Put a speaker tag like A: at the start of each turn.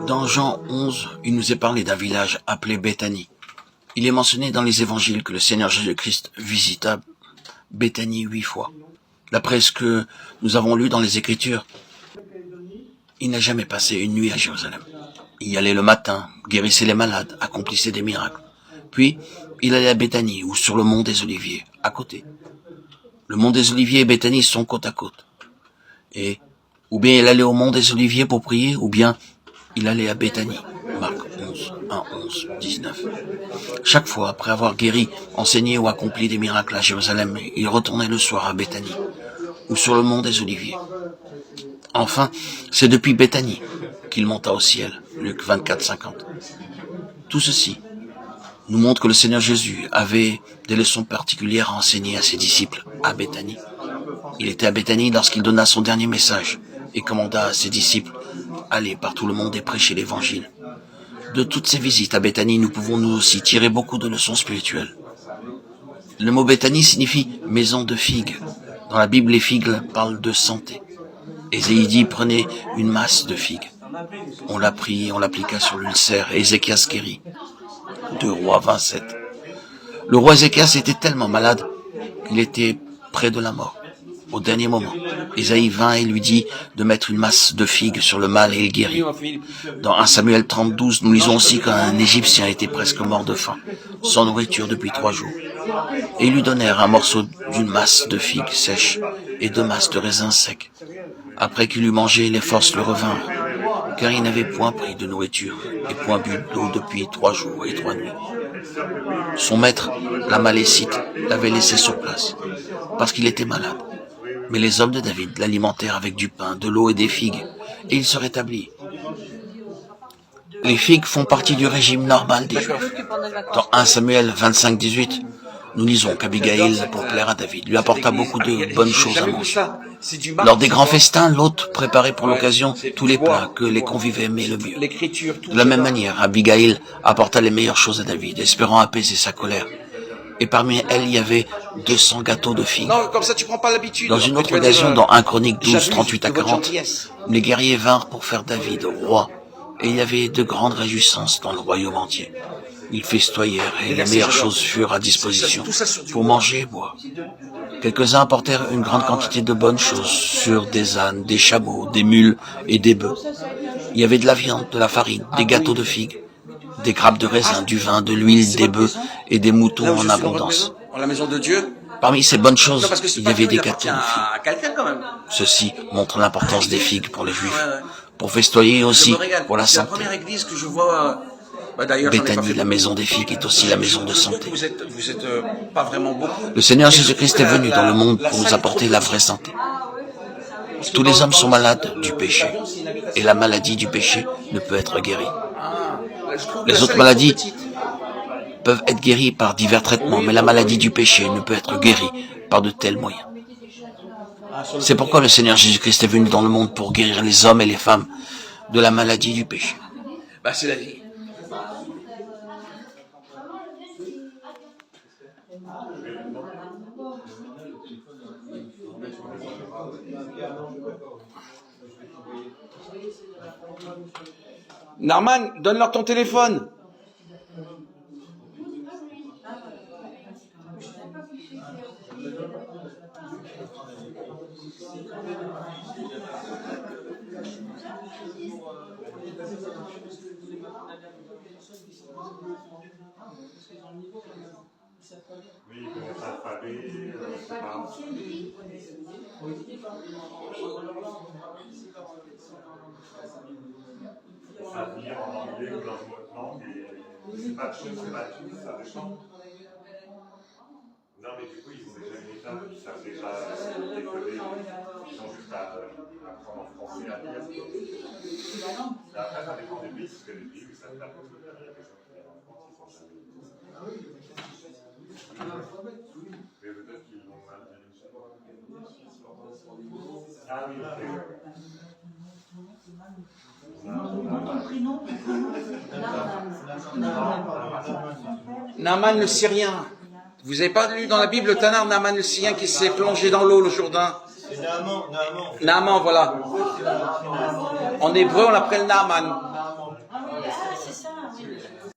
A: Dans Jean 11, il nous est parlé d'un village appelé Béthanie. Il est mentionné dans les évangiles que le Seigneur Jésus-Christ visita Béthanie 8 fois. D'après ce que nous avons lu dans les Écritures, il n'a jamais passé une nuit à Jérusalem. Il y allait le matin, guérissait les malades, accomplissait des miracles. Puis, il allait à Béthanie ou sur le mont des Oliviers, à côté. Le mont des Oliviers et Béthanie sont côte à côte. Et, ou bien il allait au mont des Oliviers pour prier, ou bien il allait à Béthanie. Marc 11, 1, 11, 19. Chaque fois, après avoir guéri, enseigné ou accompli des miracles à Jérusalem, il retournait le soir à Béthanie, ou sur le mont des Oliviers. Enfin, c'est depuis Béthanie qu'il monta au ciel. Luc 24, 50. Tout ceci nous montre que le Seigneur Jésus avait des leçons particulières à enseigner à ses disciples à Béthanie. Il était à Béthanie lorsqu'il donna son dernier message et commanda à ses disciples « Allez par tout le monde et prêchez l'Évangile ». De toutes ces visites à Béthanie, nous pouvons nous aussi tirer beaucoup de leçons spirituelles. Le mot Béthanie signifie « maison de figues ». Dans la Bible, les figues parlent de santé. Ésaïe dit « prenez une masse de figues ». On l'a pris et on l'appliqua sur l'ulcère et Ézéchias guérit. 2 Rois 27. Le roi Ézéchias était tellement malade qu'il était près de la mort. Au dernier moment, Ésaïe vint et lui dit de mettre une masse de figues sur le mal et il guérit. Dans 1 Samuel 30:12, nous lisons aussi qu'un Égyptien était presque mort de faim, sans nourriture depuis 3 jours. Et ils lui donnèrent un morceau d'une masse de figues sèches et 2 masses de raisins secs. Après qu'il eut mangé, les forces le revinrent, car il n'avait point pris de nourriture et point bu d'eau depuis 3 jours et 3 nuits. Son maître, l'Amalécite, l'avait laissé sur place, parce qu'il était malade. Mais les hommes de David l'alimentèrent avec du pain, de l'eau et des figues, et il se rétablit. Les figues font partie du régime normal des Juifs. Dans 1 Samuel 25:18, nous lisons qu'Abigaïl, pour plaire à David, lui apporta beaucoup de bonnes choses à manger. Lors des grands festins, l'hôte préparait pour l'occasion tous les plats que les convives aimaient le mieux. De la même manière, Abigaïl apporta les meilleures choses à David, espérant apaiser sa colère. Et parmi elles, il y avait 200 gâteaux de figues.
B: Non, comme ça, tu prends pas l'habitude.
A: Dans une autre occasion, dans 1 Chronique 12, 38 à 40, les guerriers vinrent pour faire David roi, et il y avait de grandes réjouissances dans le royaume entier. Ils festoyèrent, et les meilleures choses furent à disposition pour manger et boire. Quelques-uns apportèrent une grande quantité de bonnes choses sur des ânes, des chameaux, des mules et des bœufs. Il y avait de la viande, de la farine, des gâteaux de figues, des grappes de raisin, du vin, de l'huile, des bœufs et des moutons en abondance.
B: La maison de Dieu.
A: Parmi ces bonnes choses, il y avait des gâteaux de figues.
B: Quelqu'un quand même.
A: Ceci montre l'importance des figues pour les Juifs, pour festoyer aussi pour la
B: C'est la
A: santé.
B: première église que je vois. D'ailleurs,
A: Béthanie, la maison des figues, est aussi la maison de santé.
B: Vous êtes pas vraiment beaucoup.
A: Le Seigneur Jésus-Christ est venu dans le monde pour nous apporter la vraie santé. Tous les hommes sont malades du péché, et la maladie du péché ne peut être guérie. Les autres maladies peuvent être guéries par divers traitements, mais la maladie du péché ne peut être guérie par de tels moyens. C'est pourquoi le Seigneur Jésus-Christ est venu dans le monde pour guérir les hommes et les femmes de la maladie du péché.
B: C'est la vie. Narman, donne-leur ton téléphone.
C: Oui, il connaît pas l'alphabet, c'est pas... Ça veut dire en anglais ou dans une autre langue, et c'est pas tout, ça dépend. Non, mais du coup, ils ont déjà une étape, ils savent déjà décoder, ils ont juste à apprendre en français à lire. Et après, ça dépend des pays, parce que les pays où ils savent pas tout, il y a des gens qui viennent en France, ils sont jamais. Mais peut-être qu'ils l'ont mal dirigé. Ah oui, ok.
B: Naaman le Syrien. Vous n'avez pas lu dans la Bible le Tanar Naaman le Syrien qui s'est plongé dans l'eau le Jourdain
D: C'est Naaman.
B: Naaman, voilà. En hébreu, on l'appelle Naaman.
E: Ah oui, c'est ça. Oui.